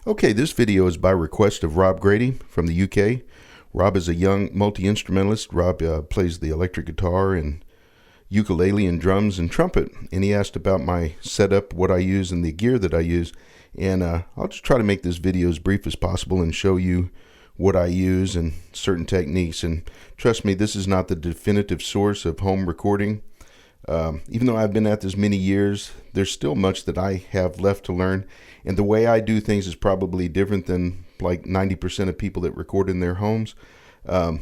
Okay, this video is by request of Rob Grady from the UK. Rob is a young multi-instrumentalist. Rob plays the electric guitar and ukulele and drums and trumpet. And he asked about my setup, what I use, and the gear that I use. And I'll just try to make this video as brief as possible and show you what I use and certain techniques. And trust me, this is not the definitive source of home recording. Even though I've been at this many years, there's still much that I have left to learn. And the way I do things is probably different than like 90% of people that record in their homes.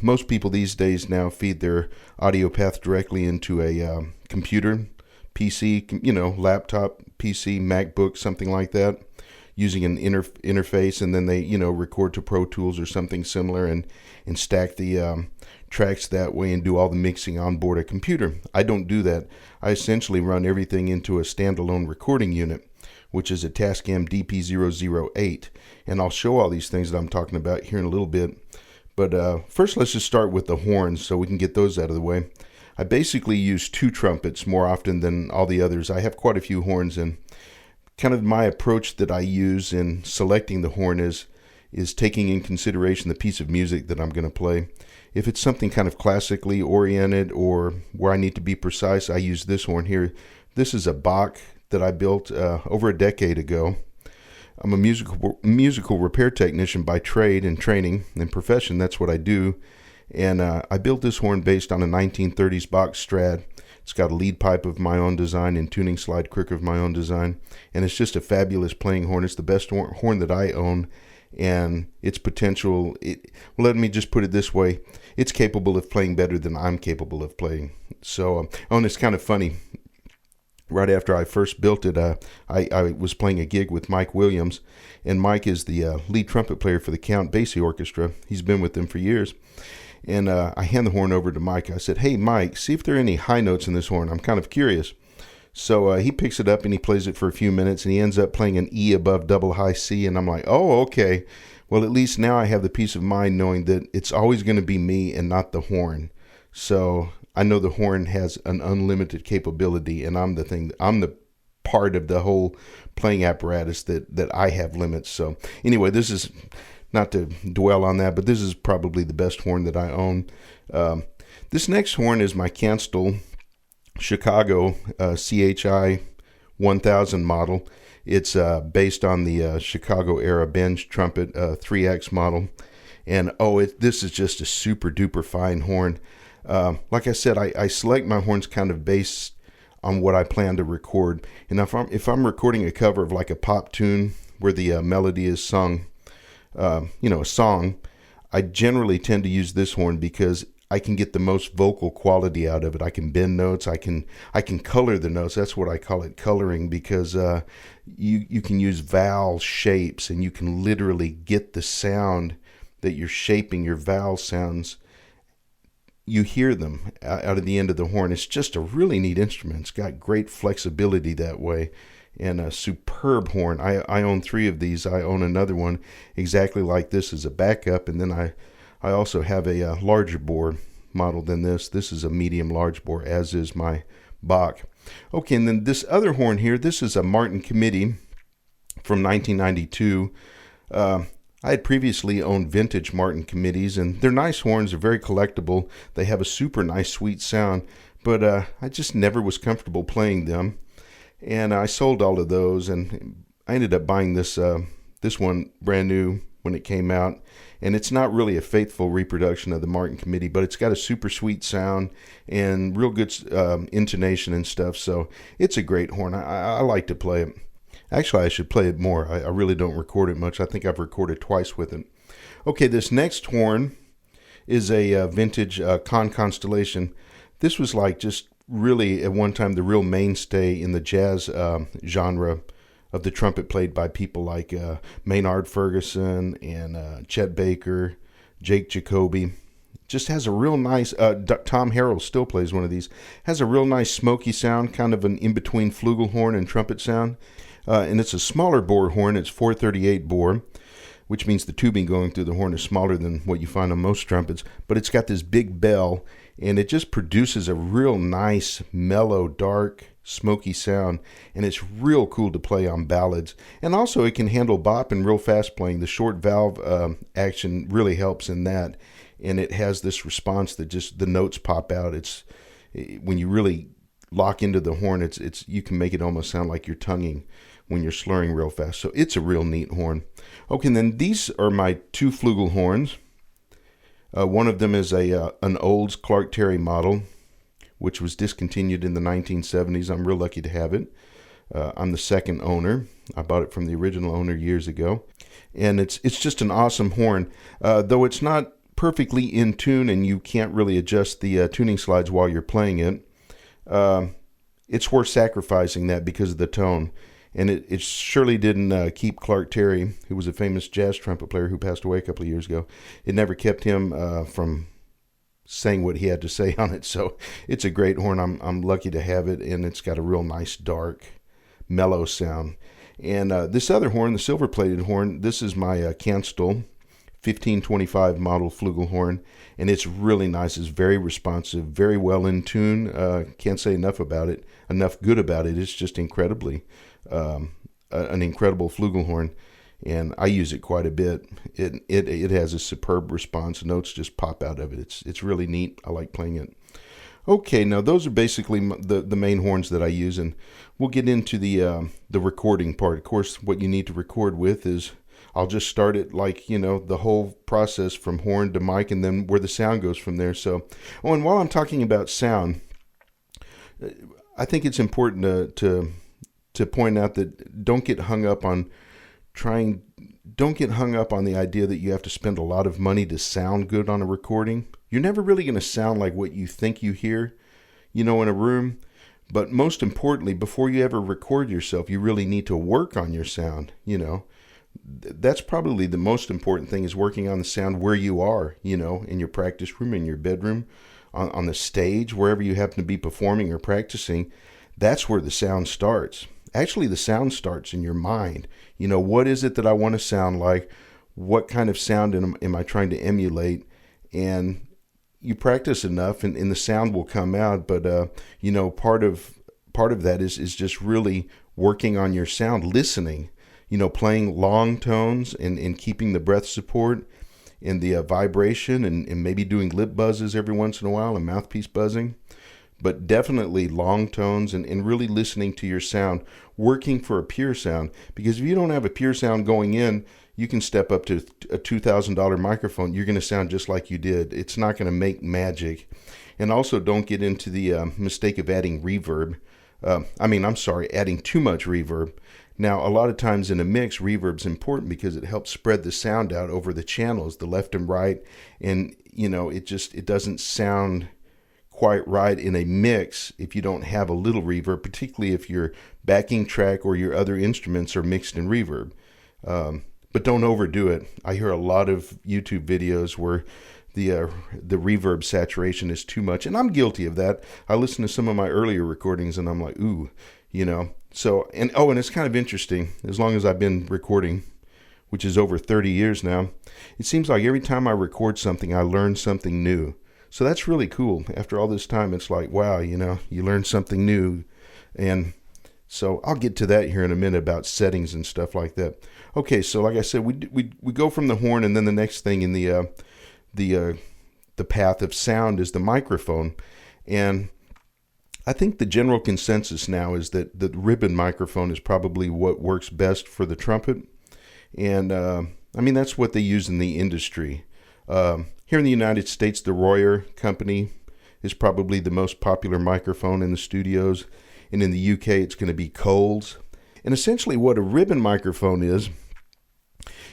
Most people these days now feed their audio path directly into a computer, PC, laptop, PC, MacBook, something like that, using an interface, and then they, record to Pro Tools or something similar and stack the tracks that way and do all the mixing on board a computer. I don't do that. I essentially run everything into a standalone recording unit, which is a Tascam DP008, and I'll show all these things that I'm talking about here in a little bit. But first, let's just start with the horns so we can get those out of the way. I basically use two trumpets more often than all the others. I have quite a few horns, and kind of my approach that I use in selecting the horn is taking in consideration the piece of music that I'm going to play. If it's something kind of classically oriented or where I need to be precise, I use this horn here. This is a Bach that I built over a decade ago. I'm a musical repair technician by trade and training and profession. That's what I do. And I built this horn based on a 1930s Bach Strat. It's got a lead pipe of my own design and tuning slide crook of my own design. And it's just a fabulous playing horn. It's the best horn that I own. And its potential, let me just put it this way, it's capable of playing better than I'm capable of playing. So, and it's kind of funny. Right after I first built it, I was playing a gig with Mike Williams, and Mike is the lead trumpet player for the Count Basie Orchestra. He's been with them for years. And I hand the horn over to Mike. I said, "Hey, Mike, see if there are any high notes in this horn. I'm kind of curious." So he picks it up and he plays it for a few minutes, and he ends up playing an E above double high C, and I'm like, "Oh, okay. Well, at least now I have the peace of mind knowing that it's always going to be me and not the horn." So I know the horn has an unlimited capability, and I'm the part of the whole playing apparatus that I have limits. So anyway, this is not to dwell on that, but this is probably the best horn that I own. This next horn is my Canstel Chicago CHI 1000 model. It's based on the Chicago era Benj trumpet 3X model. And this is just a super duper fine horn. Like I said, I select my horns kind of based on what I plan to record. And if I'm recording a cover of like a pop tune where the melody is sung, a song, I generally tend to use this horn because I can get the most vocal quality out of it. I can bend notes. I can color the notes. That's what I call it, coloring, because you can use vowel shapes, and you can literally get the sound that you're shaping, your vowel sounds. You hear them out of the end of the horn. It's just a really neat instrument. It's got great flexibility that way, and a superb horn. I own 3 of these. I own another one exactly like this as a backup, and then I also have a larger bore model than this. This is a medium large bore, as is my Bach. Okay, and then this other horn here, this is a Martin Committee from 1992. I had previously owned vintage Martin Committees, and they're nice horns. They're very collectible. They have a super nice, sweet sound, but I just never was comfortable playing them. And I sold all of those, and I ended up buying this one brand new when it came out. And it's not really a faithful reproduction of the Martin Committee, but it's got a super sweet sound and real good intonation and stuff. So it's a great horn. I like to play it. Actually, I should play it more. I really don't record it much. I think I've recorded twice with it. Okay, this next horn is a vintage Constellation. This was like just really at one time the real mainstay in the jazz genre of the trumpet, played by people like Maynard Ferguson and Chet Baker, Jake Jacoby. Just has a real nice, Tom Harrell still plays one of these, has a real nice smoky sound, kind of an in-between flugelhorn and trumpet sound. And it's a smaller bore horn. It's 438 bore, which means the tubing going through the horn is smaller than what you find on most trumpets. But it's got this big bell, and it just produces a real nice, mellow, dark, smoky sound, and it's real cool to play on ballads. And also it can handle bop and real fast playing. The short valve action really helps in that, and it has this response that just the notes pop out. It's when you really lock into the horn, it's you can make it almost sound like you're tonguing when you're slurring real fast. So it's a real neat horn. Okay, and then these are my two flugel horns. One of them is an old Clark Terry model, which was discontinued in the 1970s. I'm real lucky to have it. I'm the second owner. I bought it from the original owner years ago. And it's just an awesome horn. Though it's not perfectly in tune and you can't really adjust the tuning slides while you're playing it, it's worth sacrificing that because of the tone. And it surely didn't keep Clark Terry, who was a famous jazz trumpet player who passed away a couple of years ago. It never kept him from saying what he had to say on it. So it's a great horn. I'm lucky to have it, and it's got a real nice, dark, mellow sound. And this other horn, the silver-plated horn, this is my Kanstel 1525 model flugelhorn, and it's really nice. It's very responsive, very well in tune. Can't say enough good about it. It's just incredibly an incredible flugelhorn, and I use it quite a bit. It has a superb response. Notes just pop out of it. It's really neat. I like playing it. Okay, now those are basically the main horns that I use, and we'll get into the recording part. Of course, what you need to record with is, I'll just start it like, the whole process from horn to mic, and then where the sound goes from there. So, and while I'm talking about sound, I think it's important to point out that don't get hung up on the idea that you have to spend a lot of money to sound good on a recording. You're never really going to sound like what you think you hear, in a room. But most importantly, before you ever record yourself, you really need to work on your sound, That's probably the most important thing, is working on the sound where you are, in your practice room, in your bedroom, on the stage, wherever you happen to be performing or practicing. That's where the sound starts. Actually, the sound starts in your mind. What is it that I want to sound like? What kind of sound am I trying to emulate? And you practice enough, and the sound will come out. But part of that is just really working on your sound, listening. Playing long tones and keeping the breath support and the vibration, and maybe doing lip buzzes every once in a while and mouthpiece buzzing. But definitely long tones and really listening to your sound, working for a pure sound. Because if you don't have a pure sound going in, you can step up to a $2,000 microphone. You're going to sound just like you did. It's not going to make magic. And also don't get into the mistake of adding reverb. Adding too much reverb. Now, a lot of times in a mix, reverb's important because it helps spread the sound out over the channels, the left and right. And, it doesn't sound quite right in a mix if you don't have a little reverb, particularly if your backing track or your other instruments are mixed in reverb. But don't overdo it. I hear a lot of YouTube videos where the reverb saturation is too much, and I'm guilty of that. I listen to some of my earlier recordings and I'm like, ooh, So, and it's kind of interesting. As long as I've been recording, which is over 30 years now, it seems like every time I record something, I learn something new. So that's really cool. After all this time, it's like, wow, you learn something new. And so I'll get to that here in a minute about settings and stuff like that. Okay, so like I said, we go from the horn, and then the next thing in the path of sound is the microphone. And I think the general consensus now is that the ribbon microphone is probably what works best for the trumpet. And that's what they use in the industry. Here in the United States, the Royer company is probably the most popular microphone in the studios. And in the UK, it's going to be Coles. And essentially what a ribbon microphone is,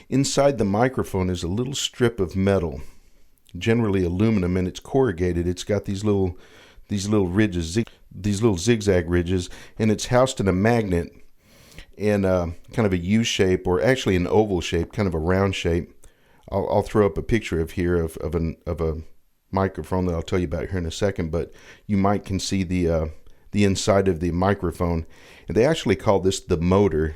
inside the microphone is a little strip of metal, generally aluminum, and it's corrugated. It's got these little ridges, these little zigzag ridges, and it's housed in a magnet in kind of a U shape, or actually an oval shape, kind of a round shape. I'll throw up a picture of a microphone that I'll tell you about here in a second, but you can see the inside of the microphone, and they actually call this the motor.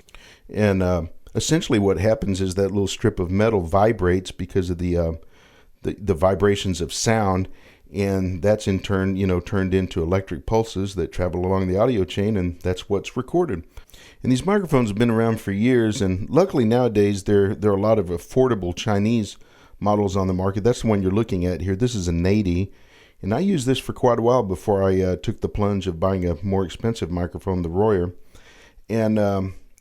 And essentially what happens is that little strip of metal vibrates because of the vibrations of sound, And that's in turn, turned into electric pulses that travel along the audio chain, and that's what's recorded. And these microphones have been around for years, and luckily nowadays there are a lot of affordable Chinese models on the market. That's the one you're looking at here. This is a 80, and I used this for quite a while before I took the plunge of buying a more expensive microphone, the Royer. And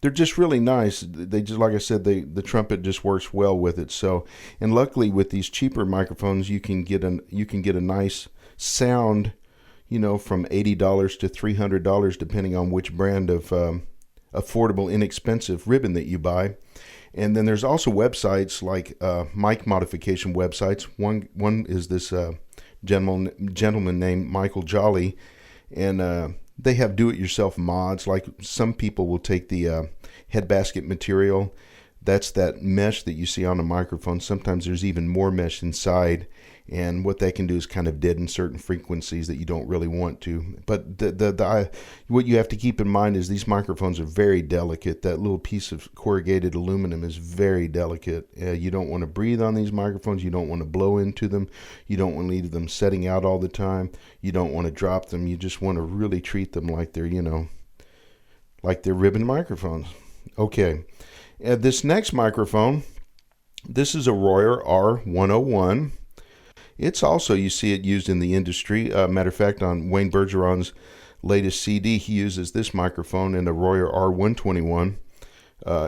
they're just really nice. They just, like I said, the Trumpet just works well with it. So, and luckily with these cheaper microphones, you can get a nice sound, from $80 to $300, depending on which brand of affordable, inexpensive ribbon that you buy. And then there's also websites like mic modification websites. One is this gentleman named Michael Jolly, and they have do-it-yourself mods. Like some people will take the head basket material. That's that mesh that you see on a microphone. Sometimes there's even more mesh inside, and what that can do is kind of deaden certain frequencies that you don't really want to. But what you have to keep in mind is these microphones are very delicate. That little piece of corrugated aluminum is very delicate. You don't want to breathe on these microphones. You don't want to blow into them. You don't want to leave them setting out all the time. You don't want to drop them. You just want to really treat them like they're, like they're ribbon microphones. Okay. This next microphone, this is a Royer R101. It's also, you see it used in the industry. Matter of fact, on Wayne Bergeron's latest CD, he uses this microphone, and a Royer R121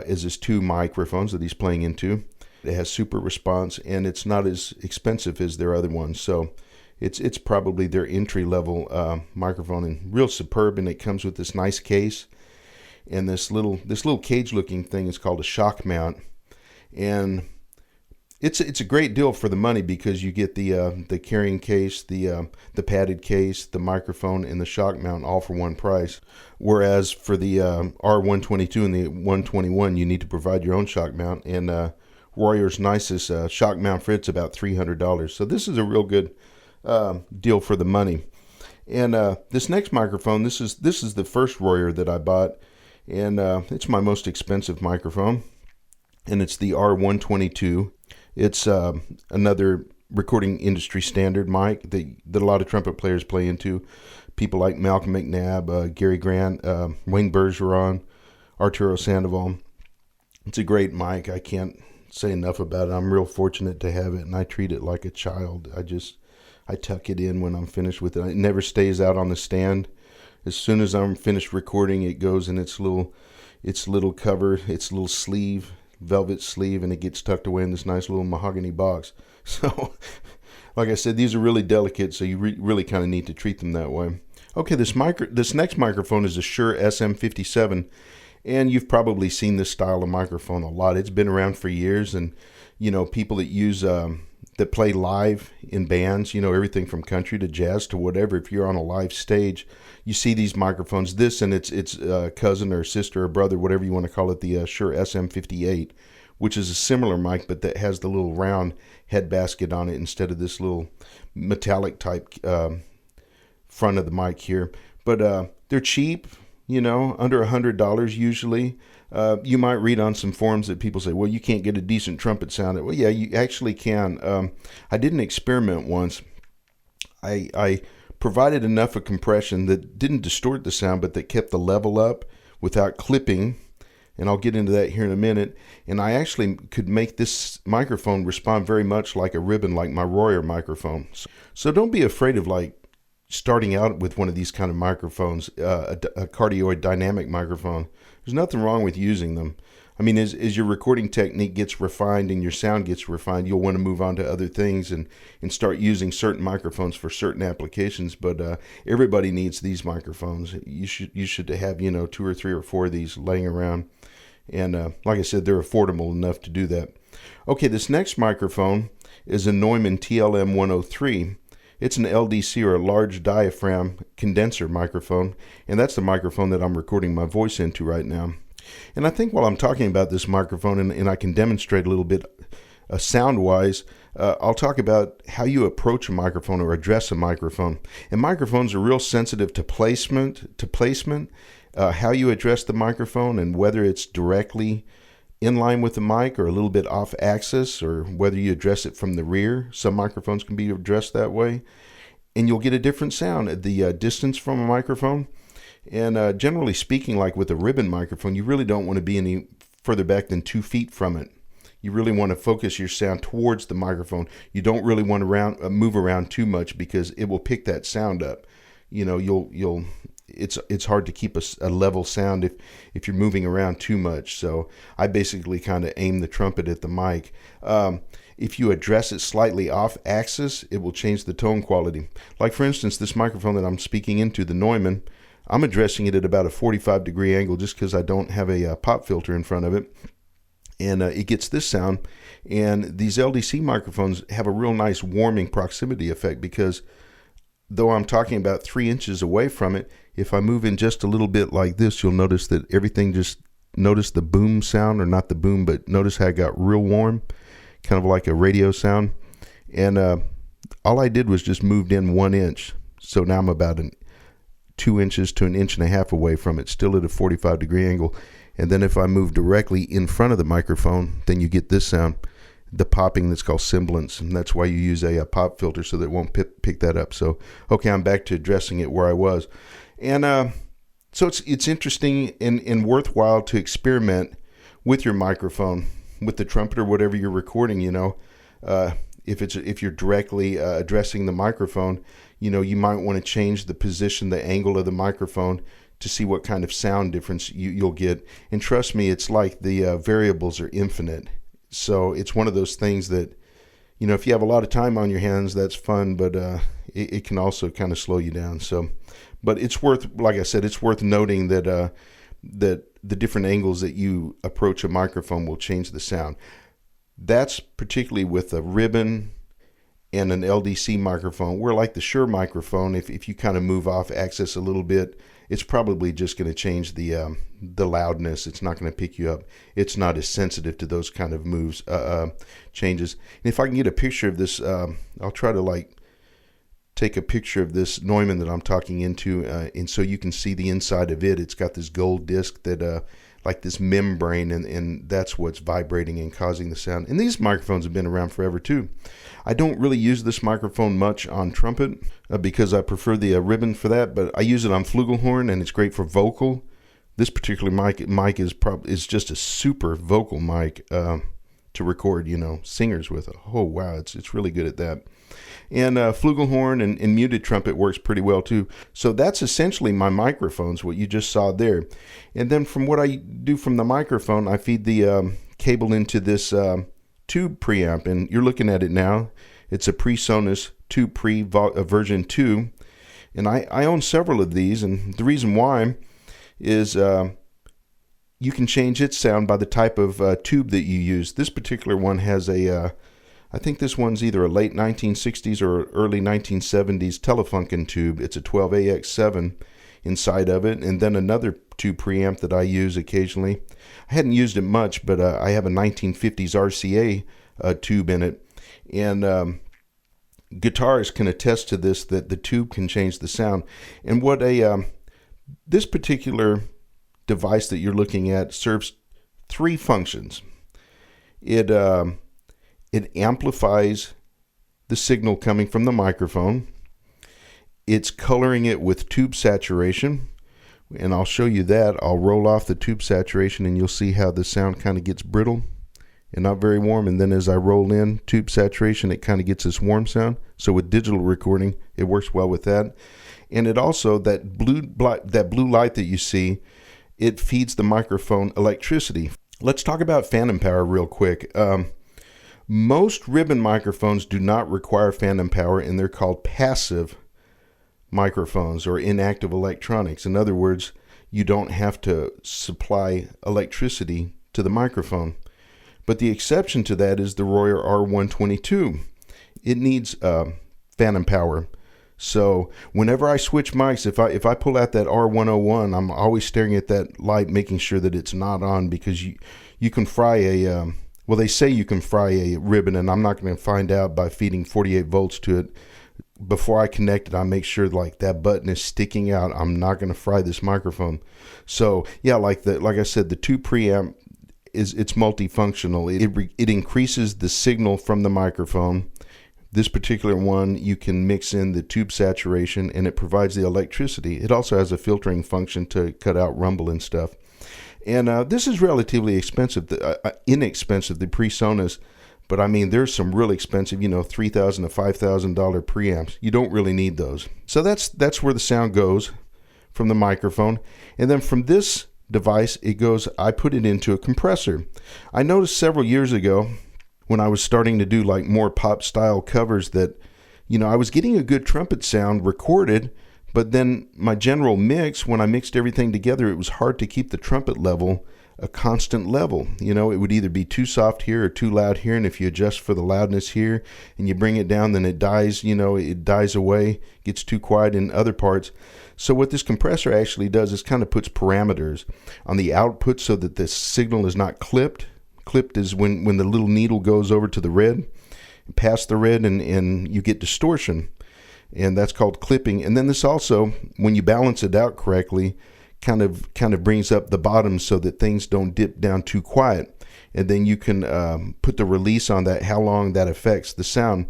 is his two microphones that he's playing into. It has super response, and it's not as expensive as their other ones. So it's probably their entry-level microphone, and real superb, and it comes with this nice case. And this little cage-looking thing is called a shock mount, and it's a great deal for the money because you get the carrying case, the padded case, the microphone, and the shock mount all for one price. Whereas for the R122 and the 121, you need to provide your own shock mount. And Royer's nicest shock mount for it's about $300. So this is a real good deal for the money. And this next microphone, this is the first Royer that I bought. And it's my most expensive microphone, and it's the R122. It's another recording industry standard mic that a lot of trumpet players play into. People like Malcolm McNabb, Gary Grant, Wayne Bergeron, Arturo Sandoval. It's a great mic. I can't say enough about it. I'm real fortunate to have it, and I treat it like a child. I tuck it in when I'm finished with it. It never stays out on the stand. As soon as I'm finished recording, it goes in its little cover, its little sleeve, velvet sleeve, and it gets tucked away in this nice little mahogany box. So, like I said, these are really delicate, so you really kind of need to treat them that way. Okay, this next microphone is a Shure SM57, and you've probably seen this style of microphone a lot. It's been around for years, and people that use that play live in bands, everything from country to jazz to whatever. If you're on a live stage, you see these microphones. This and its cousin or sister or brother, whatever you want to call it, the Shure SM58, which is a similar mic, but that has the little round head basket on it instead of this little metallic type front of the mic here. But they're cheap, under $100 usually. You might read on some forums that people say, well, you can't get a decent trumpet sound. Well, yeah, you actually can. I did an experiment once. I provided enough of compression that didn't distort the sound, but that kept the level up without clipping. And I'll get into that here in a minute. And I actually could make this microphone respond very much like a ribbon, like my Royer microphone. So don't be afraid of starting out with one of these kind of microphones, a cardioid dynamic microphone. There's nothing wrong with using them. I mean, as your recording technique gets refined and your sound gets refined, you'll want to move on to other things and start using certain microphones for certain applications. But everybody needs these microphones. You should have 2 or 3 or 4 of these laying around. And like I said, they're affordable enough to do that. Okay, this next microphone is a Neumann TLM 103. It's an LDC, or a large diaphragm condenser microphone, and that's the microphone that I'm recording my voice into right now. And I think while I'm talking about this microphone, and I can demonstrate a little bit sound-wise, I'll talk about how you approach a microphone or address a microphone. And microphones are real sensitive to placement, how you address the microphone, and whether it's directly in line with the mic or a little bit off axis, or whether you address it from the rear. Some microphones can be addressed that way. and you'll get a different sound at the distance from a microphone. And generally speaking, like with a ribbon microphone, you really don't want to be any further back than 2 feet from it. You really want to focus your sound towards the microphone. You don't really want to move around too much, because it will pick that sound up. You know, it's hard to keep a level sound if you're moving around too much. So I basically kind of aim the trumpet at the mic. If you address it slightly off axis, it will change the tone quality. Like for instance, this microphone that I'm speaking into, the Neumann, I'm addressing it at about a 45-degree angle just because I don't have a pop filter in front of it. And it gets this sound. And these LDC microphones have a real nice warming proximity effect, because though I'm talking about 3 inches away from it, if I move in just a little bit like this, you'll notice that everything notice the boom sound, or not the boom, but notice how it got real warm, kind of like a radio sound. And all I did was just moved in 1 inch. So now I'm about 2 inches to 1.5 inches away from it, still at a 45-degree angle. And then if I move directly in front of the microphone, then you get this sound, the popping that's called sibilance. And that's why you use a pop filter, so that it won't pick that up. So, okay, I'm back to addressing it where I was. And so it's interesting and worthwhile to experiment with your microphone, with the trumpet or whatever you're recording. You know, if you're directly addressing the microphone, you know, you might want to change the position, the angle of the microphone, to see what kind of sound difference you'll get. And trust me, it's like the variables are infinite. So it's one of those things that, you know, if you have a lot of time on your hands, that's fun, but it can also kind of slow you down. So, but it's worth, like I said, it's worth noting that that the different angles that you approach a microphone will change the sound. That's particularly with a ribbon and an LDC microphone. Where like the Shure microphone, if you kind of move off axis a little bit, it's probably just going to change the loudness. It's not going to pick you up. It's not as sensitive to those kind of moves, changes. And if I can get a picture of this, I'll try to like take a picture of this Neumann that I'm talking into, and so you can see the inside of it. It's got this gold disc that like this membrane, and that's what's vibrating and causing the sound. And these microphones have been around forever too. I don't really use this microphone much on trumpet because I prefer the ribbon for that, but I use it on flugelhorn, and it's great for vocal. This particular mic is just a super vocal mic to record, you know, singers with. Oh wow, it's really good at that. And flugelhorn and muted trumpet works pretty well too. So that's essentially my microphones, what you just saw there. And then from what I do from the microphone, I feed the cable into this tube preamp, and you're looking at it now. It's a PreSonus Tube Pre version 2, and I own several of these, and the reason why is you can change its sound by the type of tube that you use. This particular one has a I think this one's either a late 1960s or early 1970s Telefunken tube. It's a 12AX7 inside of it, and then another tube preamp that I use occasionally. I hadn't used it much, but I have a 1950s RCA tube in it, and guitarists can attest to this, that the tube can change the sound. And what this particular device that you're looking at serves 3 functions. It amplifies the signal coming from the microphone. It's coloring it with tube saturation, and I'll show you that. I'll roll off the tube saturation, and you'll see how the sound kind of gets brittle and not very warm. And then as I roll in tube saturation, it kind of gets this warm sound. So with digital recording, it works well with that. And it also, that blue light that you see, it feeds the microphone electricity. Let's talk about phantom power real quick. Most ribbon microphones do not require phantom power, and they're called passive microphones or inactive electronics. In other words, you don't have to supply electricity to the microphone. But the exception to that is the Royer R122. It needs phantom power. So whenever I switch mics, if I pull out that R101, I'm always staring at that light, making sure that it's not on, because you can fry a well, they say you can fry a ribbon, and I'm not going to find out by feeding 48 volts to it. Before I connect it, I make sure like that button is sticking out. I'm not going to fry this microphone. So yeah, like I said, the tube preamp it's multifunctional. It increases the signal from the microphone This particular one, you can mix in the tube saturation and it provides the electricity. It also has a filtering function to cut out rumble and stuff. And this is relatively expensive, inexpensive, the PreSonus. But I mean, there's some really expensive, $3,000 to $5,000 preamps. You don't really need those. So that's where the sound goes from the microphone. And then from this device, I put it into a compressor. I noticed several years ago when I was starting to do like more pop style covers that, I was getting a good trumpet sound recorded, but then my general mix, when I mixed everything together, it was hard to keep the trumpet level a constant level. It would either be too soft here or too loud here, and if you adjust for the loudness here and you bring it down, then it dies, it dies away, gets too quiet in other parts. So what this compressor actually does is kind of puts parameters on the output so that the signal is not clipped. Clipped is when the little needle goes over to the red, past the red, and you get distortion, and that's called clipping. And then this also, when you balance it out correctly, kind of brings up the bottom so that things don't dip down too quiet. And then you can put the release on that, how long that affects the sound.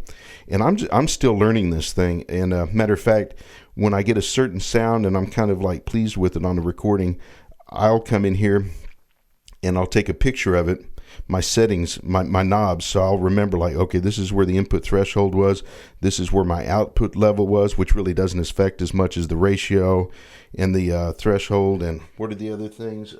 And I'm still learning this thing. And matter of fact, when I get a certain sound and I'm kind of like pleased with it on the recording, I'll come in here and I'll take a picture of it, my settings, my knobs, so I'll remember like, okay, this is where the input threshold was, this is where my output level was, which really doesn't affect as much as the ratio and the threshold. And what are the other things?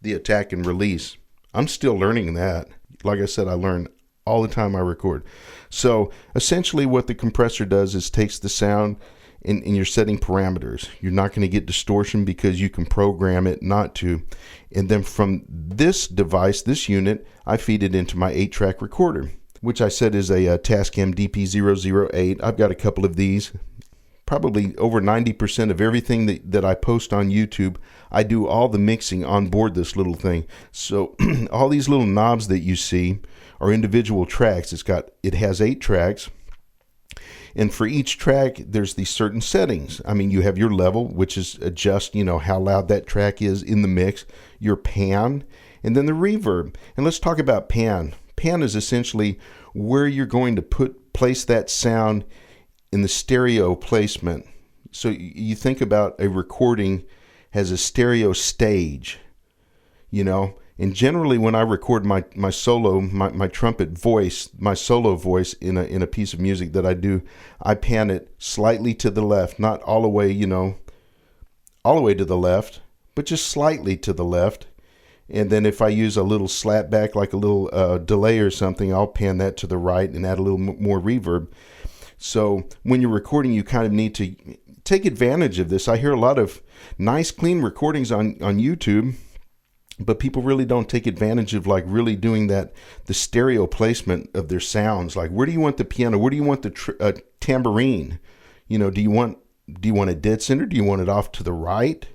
The attack and release. I'm still learning that. Like I said, I learn all the time I record. So essentially what the compressor does is takes the sound and you're setting parameters. You're not going to get distortion because you can program it not to. And then from this device, this unit, I feed it into my 8-track recorder, which I said is a Tascam DP008. I've got a couple of these. Probably over 90% of everything that I post on YouTube, I do all the mixing on board this little thing. So all these little knobs that you see are individual tracks. It has 8 tracks. And for each track, there's these certain settings. I mean, you have your level, which is adjust, how loud that track is in the mix, your pan, and then the reverb. And let's talk about pan. Pan is essentially where you're going to place that sound in the stereo placement. So you think about a recording has a stereo stage, and generally when I record my solo, my trumpet voice, my solo voice in a piece of music that I do, I pan it slightly to the left, not all the way, all the way to the left, but just slightly to the left. And then if I use a little slap back, like a little delay or something, I'll pan that to the right and add a little more reverb. So when you're recording, you kind of need to take advantage of this. I hear a lot of nice, clean recordings on YouTube, but people really don't take advantage of like really doing the stereo placement of their sounds. Like, where do you want the piano? Where do you want the tambourine? Do you want it dead center? Do you want it off to the right?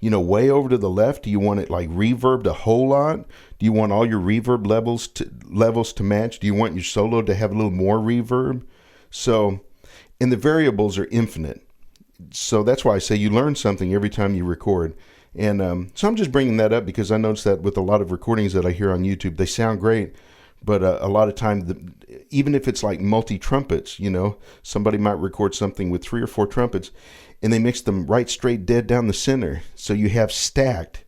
Way over to the left? Do you want it like reverbed a whole lot? Do you want all your reverb levels to match? Do you want your solo to have a little more reverb? So, and the variables are infinite. So that's why I say you learn something every time you record. And so I'm just bringing that up because I noticed that with a lot of recordings that I hear on YouTube, they sound great, but a lot of times, even if it's like multi-trumpets, somebody might record something with 3 or 4 trumpets, and they mix them right straight dead down the center. So you have stacked,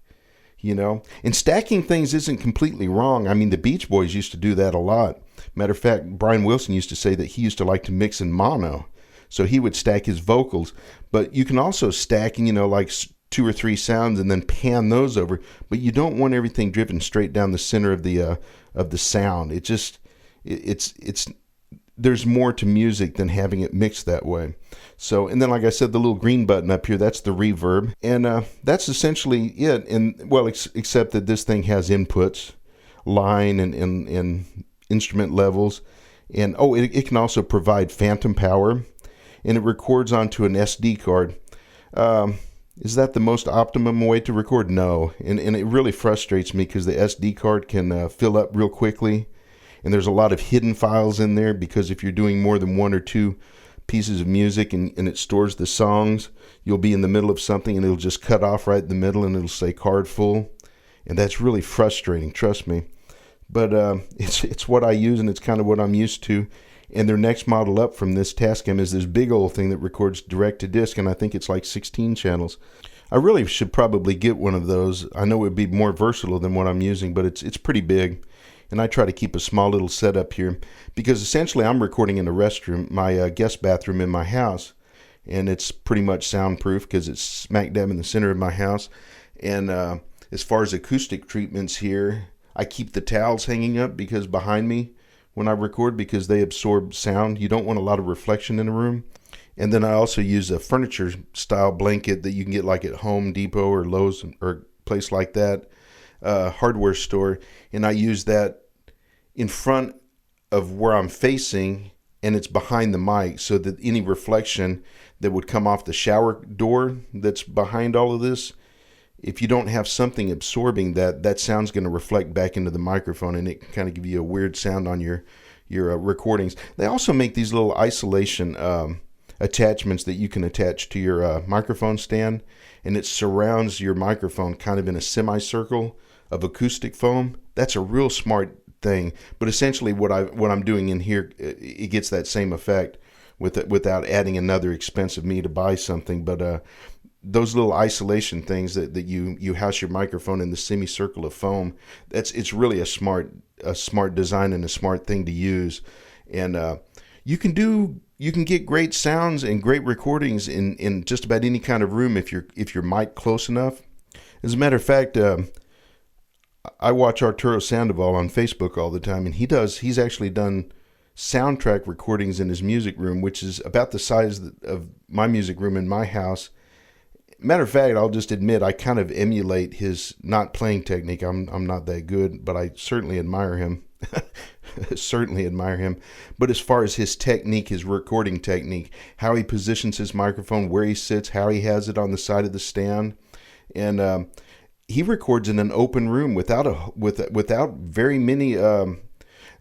And stacking things isn't completely wrong. I mean, the Beach Boys used to do that a lot. Matter of fact, Brian Wilson used to say that he used to like to mix in mono. So he would stack his vocals. But you can also stack, like 2 or 3 sounds and then pan those over, but you don't want everything driven straight down the center of the sound. It's there's more to music than having it mixed that way. So, and then like I said, the little green button up here, that's the reverb, and that's essentially it. And well, except that this thing has inputs, line and instrument levels, and it can also provide phantom power, and it records onto an SD card. Is that the most optimum way to record? No. And it really frustrates me because the SD card can fill up real quickly. And there's a lot of hidden files in there because if you're doing more than 1 or 2 pieces of music and it stores the songs, you'll be in the middle of something and it'll just cut off right in the middle and it'll say card full. And that's really frustrating, trust me. but it's what I use, and it's kind of what I'm used to. And their next model up from this Tascam is this big old thing that records direct to disc, and I think it's like 16 channels. I really should probably get one of those. I know it would be more versatile than what I'm using, but it's pretty big. And I try to keep a small little setup here because essentially I'm recording in the restroom, my guest bathroom in my house. And it's pretty much soundproof because it's smack dab in the center of my house. And as far as acoustic treatments here, I keep the towels hanging up because behind me when I record, because they absorb sound. You don't want a lot of reflection in the room. And then I also use a furniture style blanket that you can get like at Home Depot or Lowe's or a place like that, hardware store. And I use that in front of where I'm facing, and it's behind the mic, so that any reflection that would come off the shower door that's behind all of this, if you don't have something absorbing that, that sound's going to reflect back into the microphone, and it can kind of give you a weird sound on your recordings. They also make these little isolation attachments that you can attach to your microphone stand, and it surrounds your microphone kind of in a semicircle of acoustic foam. That's a real smart thing. But essentially what I'm doing in here, it gets that same effect without adding another expense of me to buy something. But those little isolation things that you house your microphone in the semicircle of foam, it's really a smart design and a smart thing to use. And you can get great sounds and great recordings in just about any kind of room if your mic close enough. As a matter of fact, I watch Arturo Sandoval on Facebook all the time, and he's actually done soundtrack recordings in his music room, which is about the size of my music room in my house. Matter of fact, I'll just admit I kind of emulate his not playing technique. I'm not that good, but I certainly admire him. Certainly admire him. But as far as his technique, his recording technique, how he positions his microphone, where he sits, how he has it on the side of the stand, and he records in an open room without very many.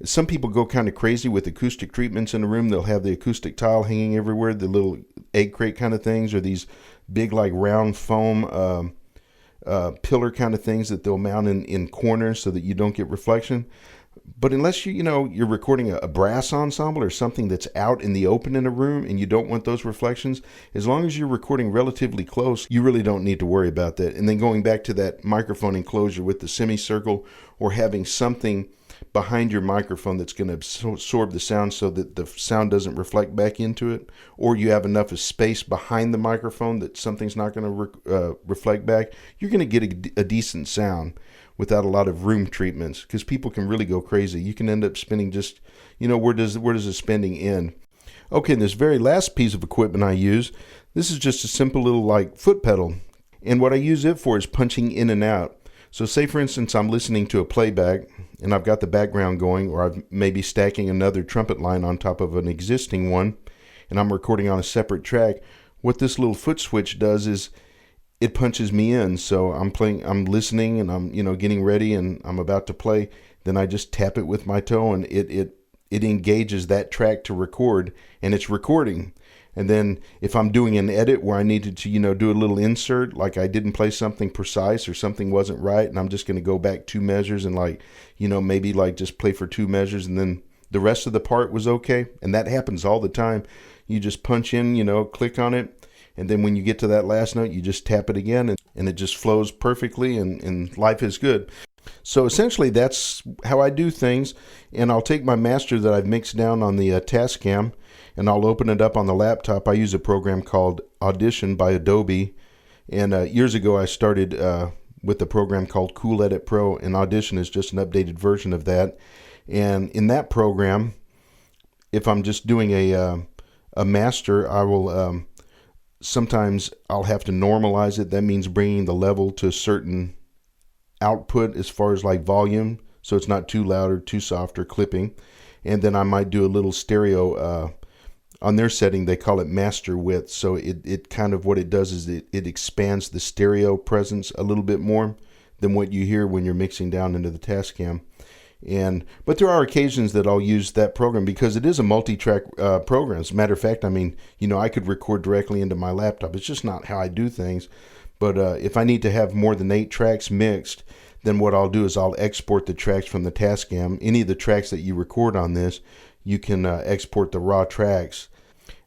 Some people go kind of crazy with acoustic treatments in the room. They'll have the acoustic tile hanging everywhere, the little egg crate kind of things, or these big like round foam pillar kind of things that they'll mount in corners so that you don't get reflection. But unless you're recording a brass ensemble or something that's out in the open in a room and you don't want those reflections, as long as you're recording relatively close, you really don't need to worry about that. And then going back to that microphone enclosure with the semicircle, or having something behind your microphone that's going to absorb the sound so that the sound doesn't reflect back into it, or you have enough of space behind the microphone that something's not going to reflect back, you're going to get a decent sound without a lot of room treatments, because people can really go crazy. You can end up spending just, where does the spending end? Okay, and this very last piece of equipment I use, this is just a simple little like foot pedal. And what I use it for is punching in and out. So say for instance, I'm listening to a playback and I've got the background going, or I'm maybe stacking another trumpet line on top of an existing one, and I'm recording on a separate track. What this little foot switch does is it punches me in. So I'm listening, and I'm, getting ready, and I'm about to play. Then I just tap it with my toe, and it engages that track to record, and it's recording. And then if I'm doing an edit where I needed to, do a little insert, like I didn't play something precise or something wasn't right, and I'm just going to go back 2 measures and maybe just play for 2 measures, and then the rest of the part was okay. And that happens all the time. You just punch in, click on it. And then when you get to that last note, you just tap it again, and it just flows perfectly, and life is good. So essentially, that's how I do things. And I'll take my master that I've mixed down on the Tascam, and I'll open it up on the laptop. I use a program called Audition by Adobe. And years ago, I started with a program called Cool Edit Pro, and Audition is just an updated version of that. And in that program, if I'm just doing a master, I will... sometimes I'll have to normalize it. That means bringing the level to a certain output as far as like volume, so it's not too loud or too soft or clipping. And then I might do a little stereo. On their setting, they call it master width. So it kind of, what it does is it expands the stereo presence a little bit more than what you hear when you're mixing down into the Tascam. But there are occasions that I'll use that program because it is a multi-track program. As a matter of fact, I could record directly into my laptop. It's just not how I do things. But if I need to have more than 8 tracks mixed, then what I'll do is I'll export the tracks from the Tascam. Any of the tracks that you record on this, you can export the raw tracks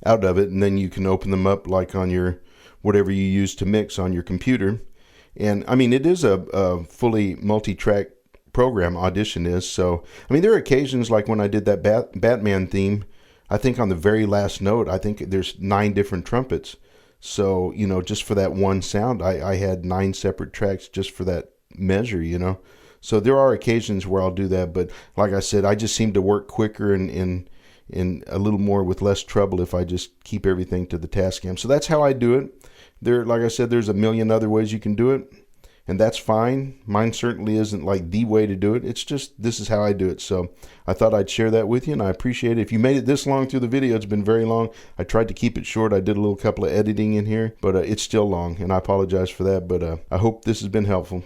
out of it, and then you can open them up like on your whatever you use to mix on your computer. And I mean, it is a fully multi-track program, Audition is. So I mean, there are occasions like when I did that Batman theme, I think on the very last note, I think there's 9 different trumpets. So, you know, just for that one sound, I had 9 separate tracks just for that measure, you know. So there are occasions where I'll do that, but like I said, I just seem to work quicker and a little more with less trouble if I just keep everything to the Tascam. So that's how I do it. There, like I said, there's a million other ways you can do it, and that's fine. Mine certainly isn't like the way to do it. It's just, this is how I do it. So I thought I'd share that with you, and I appreciate it. If you made it this long through the video, it's been very long. I tried to keep it short. I did a little couple of editing in here, but it's still long, and I apologize for that. But I hope this has been helpful.